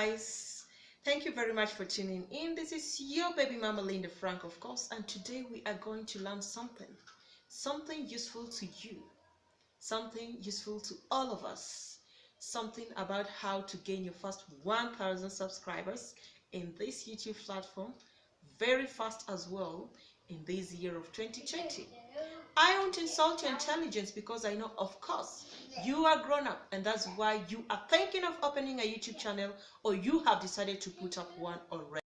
guys, thank you very much for tuning in. This is your baby mama Linda Frank, of course, and today we are going to learn something useful to you, something useful to all of us, something about how to gain your first 1,000 subscribers in this YouTube platform very fast as well in this year of 2020. I won't insult your intelligence because I know, of course, you are grown up and that's why you are thinking of opening a YouTube channel or you have decided to put up one already.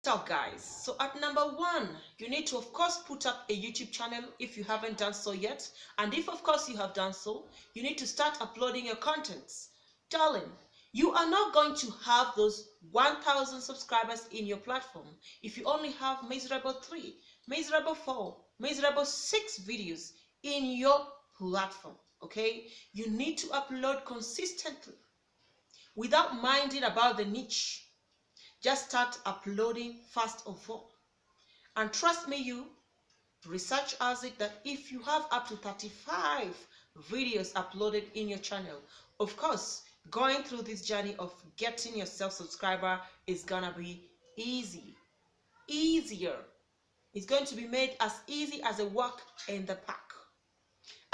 So guys, so at number one, you need to of course put up a YouTube channel if you haven't done so yet. And if of course you have done so, you need to start uploading your contents. Darling, you are not going to have those 1,000 subscribers in your platform if you only have miserable 3, miserable 4, miserable 6 videos in your platform. Okay, you need to upload consistently without minding about the niche. Just start uploading first of all. And trust me, research has it that if you have up to 35 videos uploaded in your channel, of course, going through this journey of getting yourself subscriber is gonna be easier. It's going to be made as easy as a walk in the park.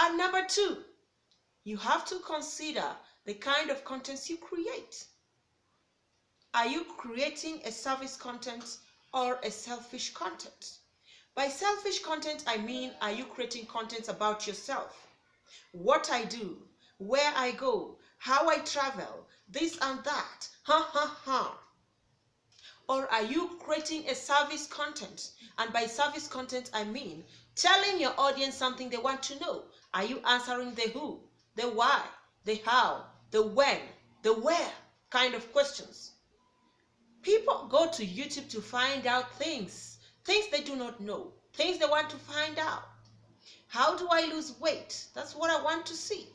And number two, you have to consider the kind of contents you create. Are you creating a service content or a selfish content? By selfish content, I mean, are you creating content about yourself? What I do, where I go, how I travel, this and that, ha ha ha. Or are you creating a service content? And by service content, I mean telling your audience something they want to know. Are you answering the who, the why, the how, the when, the where kind of questions? People go to YouTube to find out things they do not know, things they want to find out. How do I lose weight? That's what I want to see.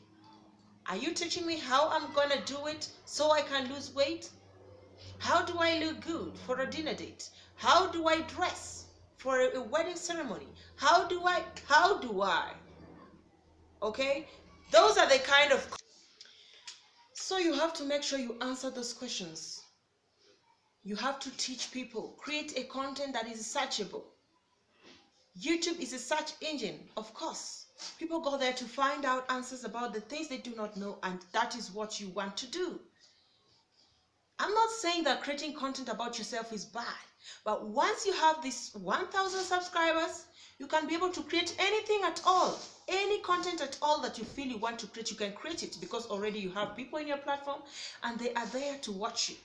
Are you teaching me how I'm gonna do it so I can lose weight? How do I look good for a dinner date? How do I dress for a wedding ceremony? How do I? Okay? Those are the kind of... So you have to make sure you answer those questions. You have to teach people, create a content that is searchable. YouTube is a search engine, of course. People go there to find out answers about the things they do not know, and that is what you want to do. I'm not saying that creating content about yourself is bad, but once you have this 1,000 subscribers, you can be able to create anything at all. Any content at all that you feel you want to create, you can create it because already you have people in your platform and they are there to watch you.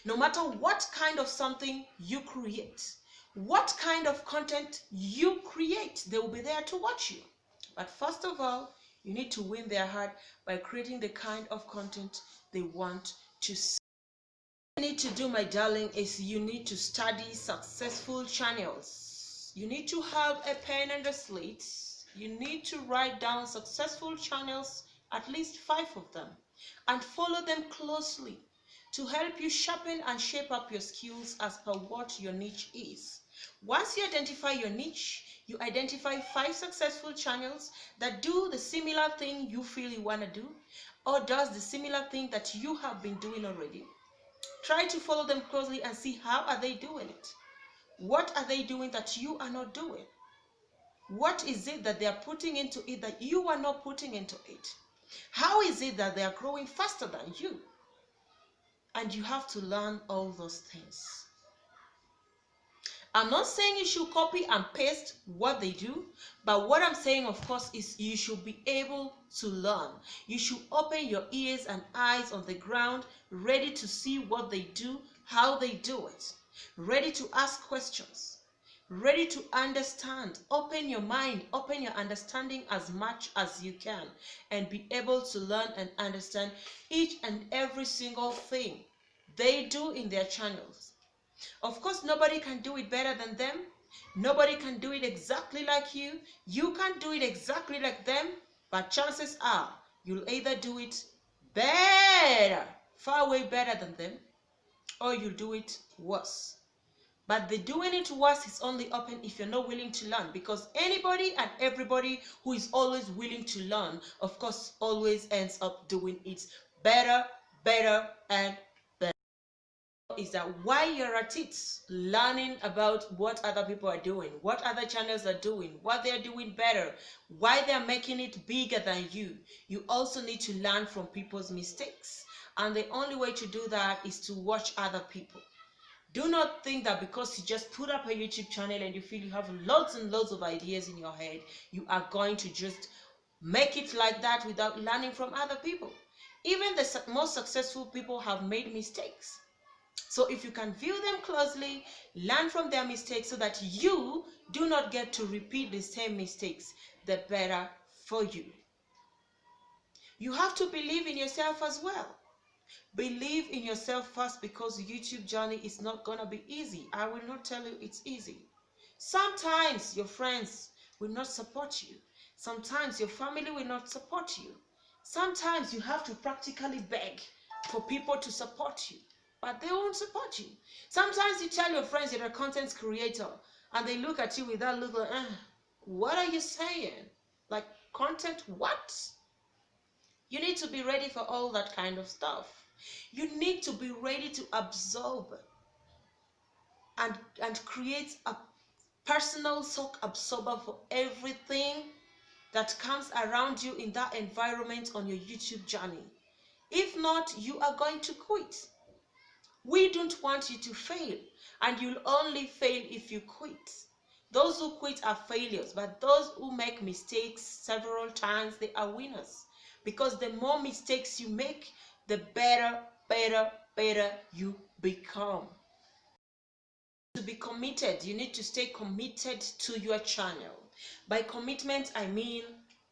No matter what kind of something you create, what kind of content you create, they will be there to watch you. But first of all, you need to win their heart by creating the kind of content they want to see. What you need to do, my darling, is you need to study successful channels. You need to have a pen and a slate. You need to write down successful channels, at least 5 of them, and follow them closely to help you sharpen and shape up your skills as per what your niche is. Once you identify your niche, you identify 5 successful channels that do the similar thing you feel you want to do, or does the similar thing that you have been doing already. Try to follow them closely and see how are they doing it. What are they doing that you are not doing? What is it that they are putting into it that you are not putting into it? How is it that they are growing faster than you? And you have to learn all those things. I'm not saying you should copy and paste what they do, but what I'm saying, of course, is you should be able to learn. You should open your ears and eyes on the ground, ready to see what they do, how they do it, ready to ask questions, ready to understand. Open your mind, open your understanding as much as you can, and be able to learn and understand each and every single thing they do in their channels. Of course, nobody can do it better than them. Nobody can do it exactly like you. You can't do it exactly like them, but chances are you'll either do it better, far way better than them, or you'll do it worse. But the doing it worse is only open if you're not willing to learn, because anybody and everybody who is always willing to learn, of course, always ends up doing it better, and is that while you're at it, learning about what other people are doing, what other channels are doing, what they're doing better, why they're making it bigger than you also need to learn from people's mistakes. And the only way to do that is to watch other people. Do not think that because you just put up a YouTube channel and you feel you have lots and lots of ideas in your head, you are going to just make it like that without learning from other people. Even the most successful people have made mistakes. So if you can view them closely, learn from their mistakes so that you do not get to repeat the same mistakes, the better for you. You have to believe in yourself as well. Believe in yourself first, because the YouTube journey is not gonna be easy. I will not tell you it's easy. Sometimes your friends will not support you. Sometimes your family will not support you. Sometimes you have to practically beg for people to support you, but they won't support you. Sometimes you tell your friends you're a content creator and they look at you with that look like, what are you saying? Like, content what? You need to be ready for all that kind of stuff. You need to be ready to absorb and create a personal shock absorber for everything that comes around you in that environment on your YouTube journey. If not, you are going to quit. We don't want you to fail, and you'll only fail if you quit. Those who quit are failures, but those who make mistakes several times, they are winners. Because the more mistakes you make, the better you become. To be committed, you need to stay committed to your channel. By commitment, I mean,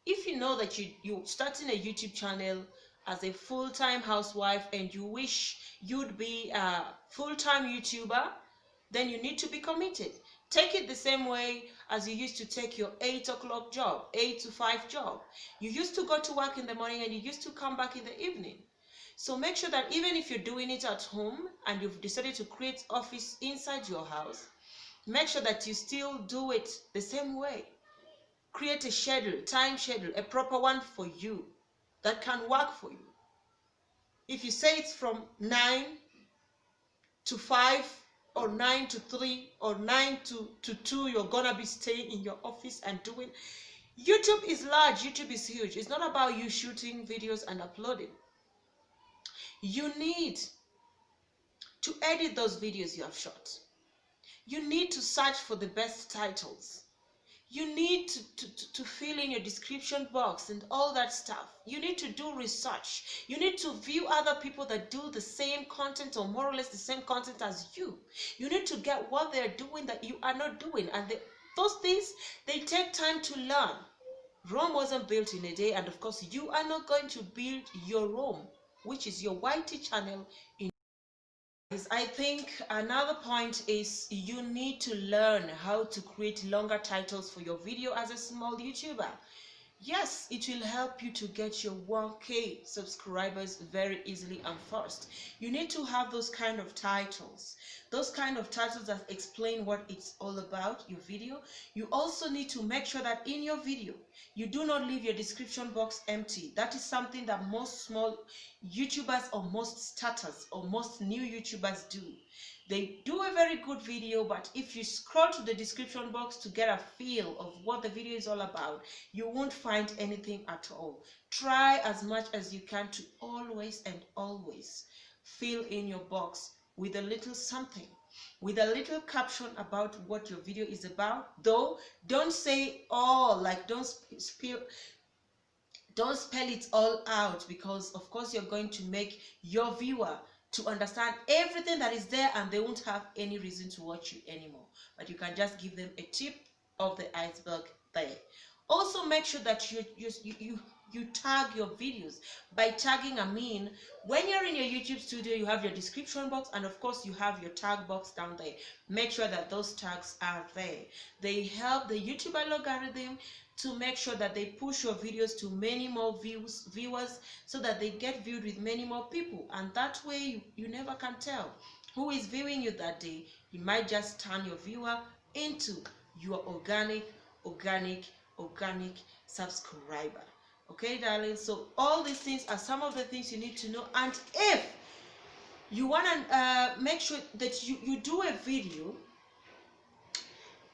if you know that you're starting a YouTube channel as a full-time housewife and you wish you'd be a full-time YouTuber, then you need to be committed. Take it the same way as you used to take your 8 o'clock job, 8 to 5 job. You used to go to work in the morning and you used to come back in the evening. So make sure that even if you're doing it at home and you've decided to create office inside your house, make sure that you still do it the same way. Create a schedule, time schedule, a proper one for you that can work for you. If you say it's from 9 to 5 or 9 to 3 or 9 to 2, you're gonna be staying in your office and doing. YouTube is large, YouTube is huge. It's not about you shooting videos and uploading. You need to edit those videos you have shot. You need to search for the best titles. You need to fill in your description box and all that stuff. You need to do research. You need to view other people that do the same content or more or less the same content as you. You need to get what they're doing that you are not doing. And those things, they take time to learn. Rome wasn't built in a day, and of course, you are not going to build your Rome, which is your YT channel, in. I think another point is you need to learn how to create longer titles for your video as a small YouTuber. Yes, it will help you to get your 1K subscribers very easily and fast. You need to have those kind of titles. Those kind of titles that explain what it's all about, your video. You also need to make sure that in your video, you do not leave your description box empty. That is something that most small YouTubers or most starters or most new YouTubers do. They do a very good video, but if you scroll to the description box to get a feel of what the video is all about, you won't find anything at all. Try as much as you can to always and always fill in your box with a little something, with a little caption about what your video is about. Though, don't say all, like don't spell it all out, because of course you're going to make your viewer to understand everything that is there and they won't have any reason to watch you anymore. But you can just give them a tip of the iceberg there. Also make sure that you tag your videos. By tagging, I mean when you're in your YouTube studio, you have your description box and of course you have your tag box down there. Make sure that those tags are there. They help the YouTube algorithm to make sure that they push your videos to many more viewers so that they get viewed with many more people, and that way you never can tell who is viewing you that day. You might just turn your viewer into your organic subscriber. Okay, darling, so all these things are some of the things you need to know. And if You want to make sure that you do a video.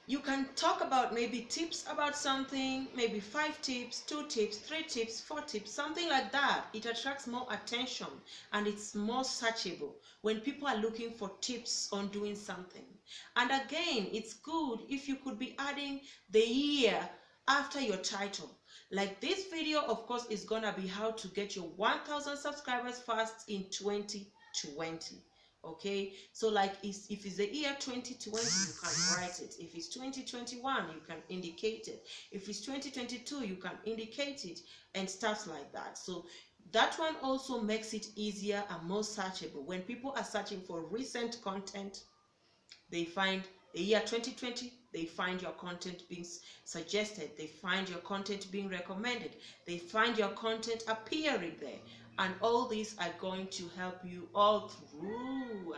You can talk about maybe tips about something, maybe 5 tips, 2 tips, 3 tips, 4 tips, something like that. It attracts more attention and it's more searchable when people are looking for tips on doing something. And again, it's good if you could be adding the year after your title. Like this video, of course, is gonna be how to get your 1,000 subscribers fast in 2020. Okay, so like if it's the year 2020, you can write it. If it's 2021, you can indicate it. If it's 2022, you can indicate it, and stuff like that. So that one also makes it easier and more searchable. When people are searching for recent content, they find the year 2020, they find your content being suggested, they find your content being recommended, they find your content appearing there. And all these are going to help you all through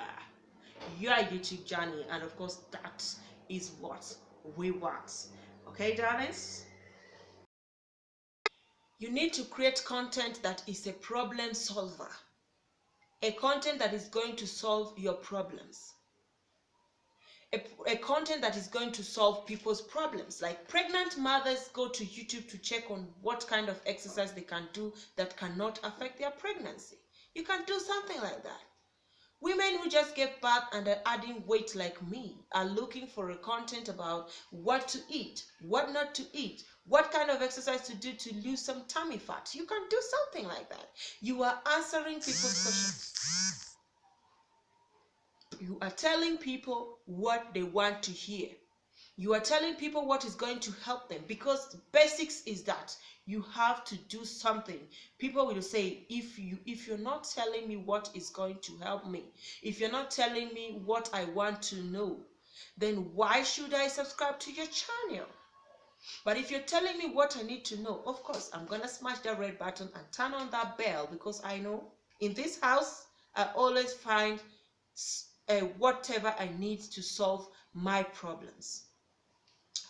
your YouTube journey. And of course, that is what we want. Okay, darlings? You need to create content that is a problem solver, a content that is going to solve your problems. A content that is going to solve people's problems. Like pregnant mothers go to YouTube to check on what kind of exercise they can do that cannot affect their pregnancy. You can do something like that. Women who just gave birth and are adding weight like me are looking for a content about what to eat, what not to eat, what kind of exercise to do to lose some tummy fat. You can do something like that. You are answering people's questions. You are telling people what they want to hear. You are telling people what is going to help them, because the basics is that you have to do something. People will say, if you're not telling me what is going to help me, if you're not telling me what I want to know, then why should I subscribe to your channel? But if you're telling me what I need to know, of course I'm gonna smash that red button and turn on that bell, because I know in this house I always find whatever I need to solve my problems.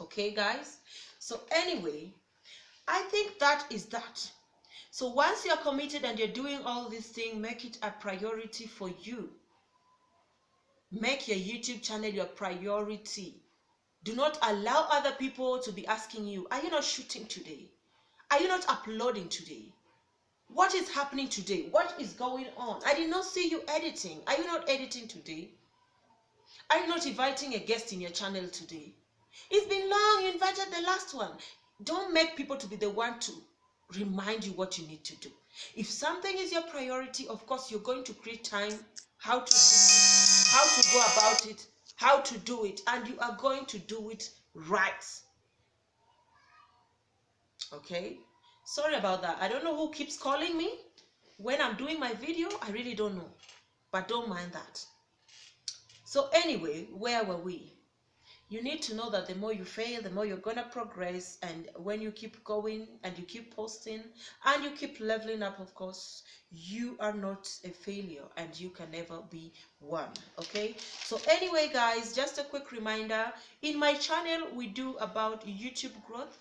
Okay, guys? So anyway, I think that is that. So once you're committed and you're doing all these things, make it a priority for you. Make your YouTube channel your priority. Do not allow other people to be asking you, are you not shooting today? Are you not uploading today? What is happening today? What is going on? I did not see you editing. Are you not editing today? Are you not inviting a guest in your channel today? It's been long, you invited the last one. Don't make people to be the one to remind you what you need to do. If something is your priority, of course, you're going to create time, how to do it, how to go about it, how to do it, and you are going to do it right. Okay? Sorry about that. I don't know who keeps calling me when I'm doing my video. I really don't know. But don't mind that. So anyway, where were we? You need to know that the more you fail, the more you're going to progress. And when you keep going and you keep posting and you keep leveling up, of course, you are not a failure and you can never be one. Okay, so anyway, guys, just a quick reminder, in my channel we do about YouTube growth,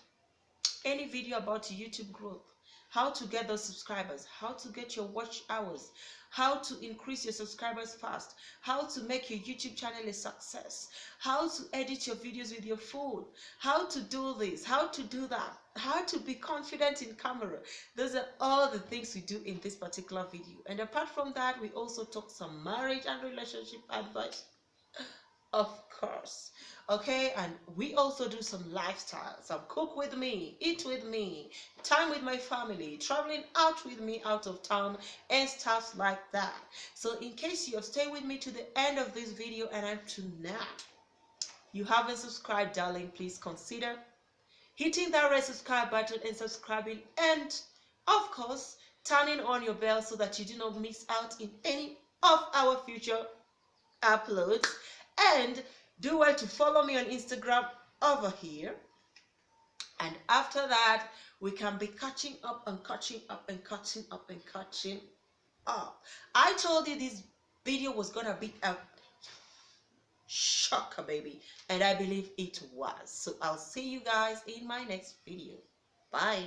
any video about YouTube growth, how to get those subscribers, how to get your watch hours, how to increase your subscribers fast, how to make your YouTube channel a success, how to edit your videos with your phone, how to do this, how to do that, how to be confident in camera. Those are all the things we do in this particular video. And apart from that, we also talk some marriage and relationship advice, of course. Okay, and we also do some lifestyle, some cook with me, eat with me, time with my family, traveling out with me out of town, and stuff like that. So in case you have stayed with me to the end of this video and up to now, you haven't subscribed, darling, please consider hitting that red subscribe button and subscribing, and of course turning on your bell so that you do not miss out in any of our future uploads. And do well to follow me on Instagram over here. And after that, we can be catching up and catching up and catching up and catching up. I told you this video was gonna be a shocker, baby, and I believe it was. So I'll see you guys in my next video. Bye.